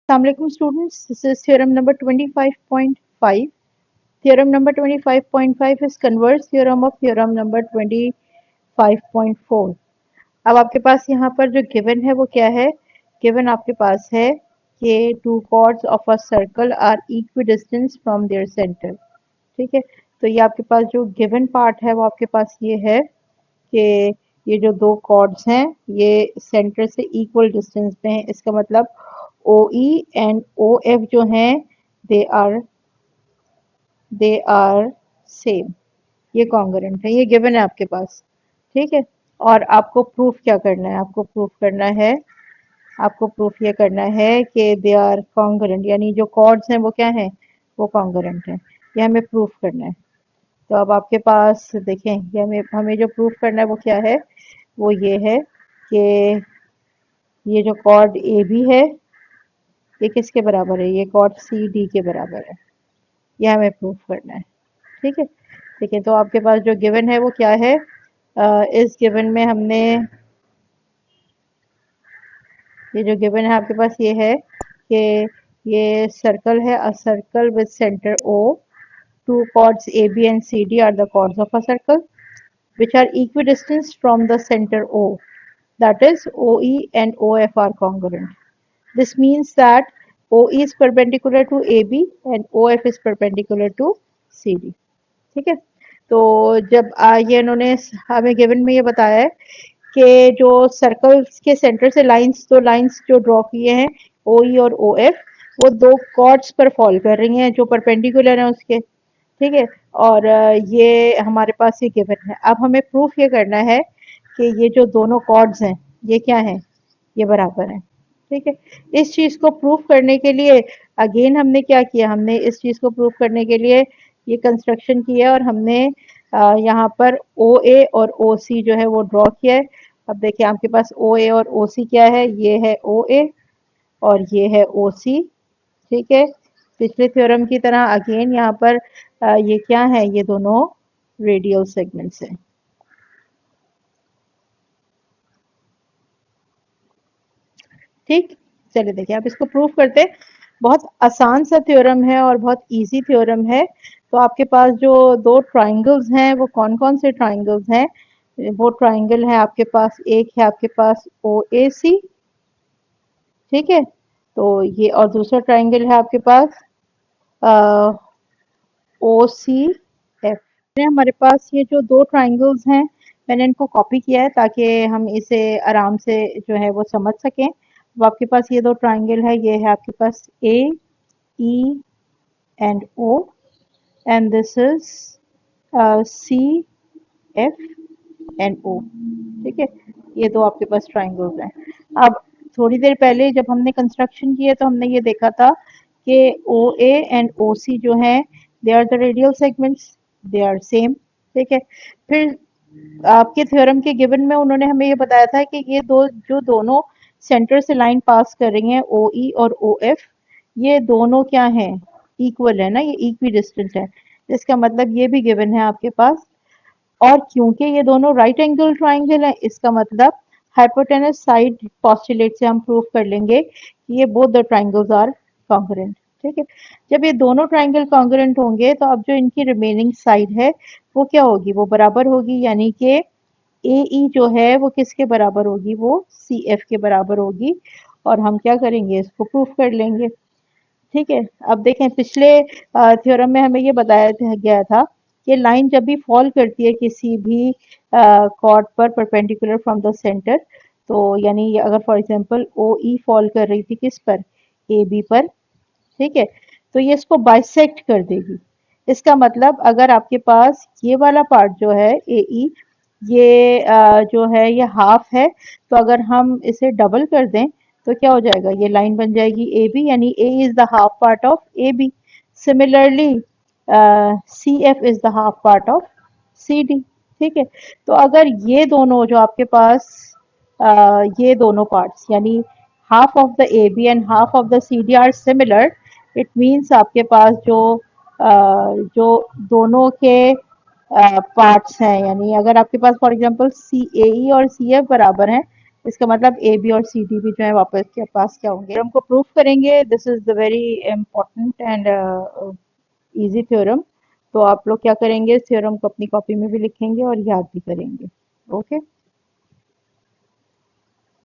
Assalamualaikum students, this is theorem number 25.5. Theorem number 25.5 is converse theorem of theorem number 25.4. अब आपके पास यहाँ पर जो गिवन है वो क्या है? गिवन आपके पास है कि two chords of a circle are equidistant from their center. ठीक है, तो ये आपके पास जो गिवन पार्ट है वो आपके पास ये है कि ये जो दो कॉर्ड्स हैं ये सेंटर से इक्वल डिस्टेंस पे हैं। इसका मतलब OE एंड OF जो हैं दे आर सेम, ये कॉन्ग्रुएंट है, ये गिवन है आपके पास। ठीक है, और आपको प्रूफ क्या करना है? आपको प्रूफ ये करना है कि दे आर कॉन्ग्रुएंट, यानी जो कॉर्ड्स हैं वो क्या हैं? वो कॉन्ग्रुएंट हैं। ये हमें प्रूफ करना है। तो अब आपके पास देखें, ये हमें जो प्रूफ करना है वो क्या है? वो ये है कि ये जो कॉर्ड ए बी है ये किसके बराबर है? ये कॉर्ड सी डी के बराबर है। यह हमें प्रूफ करना है। ठीक है, ठीक है। तो आपके पास जो गिवन है वो क्या है? इस गिवन में हमने ये जो गिवन है आपके पास ये है कि ये सर्कल है, a circle with centre O, two chords AB and CD are the chords of a circle which are equidistant from the center O. That is, OE and OF are congruent. This means that OE is perpendicular to AB and OF is perpendicular to CD. ठीक है, तो जब ये इन्होंने हमें given में ये बताया है कि जो सर्कल्स के सेंटर से दो लाइंस जो ड्रॉ किए हैं OE और OF, वो दो कॉर्ड्स पर फॉल कर रही हैं जो परपेंडिकुलर हैं उसके। ठीक है, और ये हमारे पास ये गिवन है। अब हमें प्रूफ ये करना है कि ये जो दोनों कॉर्ड्स हैं ये क्या हैं? ये बराबर हैं। ठीक है, इस चीज को प्रूफ करने के लिए अगेन हमने क्या किया? हमने इस चीज को प्रूफ करने के लिए ये कंस्ट्रक्शन किया और हमने यहाँ पर OA और OC जो है वो ड्रॉ किया है। अब देखिए आपके पास OA और OC क्या है? ये है OA और ये है OC। ठीक है, पिछले थ्योरम की तरह अगेन यहाँ पर ये क्या है? ये दोनों रेडियल सेगमेंट्स हैं। ठीक, चलिए देखिए आप इसको प्रूफ करते हैं। बहुत आसान सा थ्योरम है और बहुत इजी थ्योरम है। तो आपके पास जो दो ट्राइंगल्स हैं वो कौन कौन से ट्राइंगल्स हैं? वो ट्राइंगल है आपके पास, एक है आपके पास OAC, ठीक है, तो ये, और दूसरा ट्राइंगल है आपके पास OCF। हमारे पास ये जो दो ट्राइंगल्स हैं मैंने इनको कॉपी किया है ताकि हम इसे आराम से जो है वो समझ सकें। अब आपके पास ये दो ट्राइंगल है, ये है आपके पास AE and O and this is CF and O। ठीक है, ये दो आपके पास ट्राइंगल्स हैं। अब थोड़ी देर पहले जब हमने कंस्ट्रक्शन किया तो हमने ये देखा था कि OA and OC जो हैं they are the radial segments, they are same. ठीक है, फिर आपके थ्योरम के गिवन में उन्होंने हमें ये बताया था कि ये दोनों सेंटर से लाइन पास कर रही हैं OE और OF, ये दोनों क्या हैं? इक्वल है ना, ये इक्वी डिस्टेंट है। इसका मतलब ये भी गिवन है आपके पास। और क्योंकि ये दोनों राइट एंगल ट्राइंगल है, इसका मतलब हाइपोटेनस साइड पोस्टुलेट से हम प्रूव कर लेंगे कि ये both the triangles are congruent. ठीक है, जब ये दोनों ट्राइंगल कॉन्ग्रुएंट होंगे तो अब जो इनकी रिमेनिंग साइड है वो क्या होगी? वो बराबर होगी, यानी कि AE जो है वो किसके बराबर होगी? वो CF के बराबर होगी। और हम क्या करेंगे? इसको प्रूफ कर लेंगे। ठीक है, अब देखें पिछले थ्योरम में हमें ये बताया गया था कि लाइन जब भी फॉल करती है किसी भी कॉर्ड पर परपेंडिकुलर फ्रॉम द सेंटर, तो यानी अगर फॉर एग्जांपल OE फॉल कर रही थी किस पर? AB पर। ठीक है, तो ये इसको बाइसेक्ट कर देगी। इसका मतलब अगर आपके पास ये वाला पार्ट जो है AE, ये जो है ये हाफ है, तो अगर हम इसे डबल कर दें तो क्या हो जाएगा? ये लाइन बन जाएगी AB, यानी A is the half part of AB। Similarly CF is the half part of CD। ठीक है, तो अगर ये दोनों जो आपके पास ये दोनों पार्ट्स यानी half of the AB and half of the CD are similar, it means आपके पास जो दोनों के पार्ट्स हैं, यानी अगर आपके पास फॉर एग्जांपल CAE और CF बराबर हैं इसका मतलब ए बी और सी डी भी जो है वापस के पास क्या होंगे, थ्योरम को प्रूफ करेंगे। This is the very important and easy theorem. तो आप लोग क्या करेंगे, इस थ्योरम को अपनी कॉपी में भी लिखेंगे और याद भी करेंगे। ओके।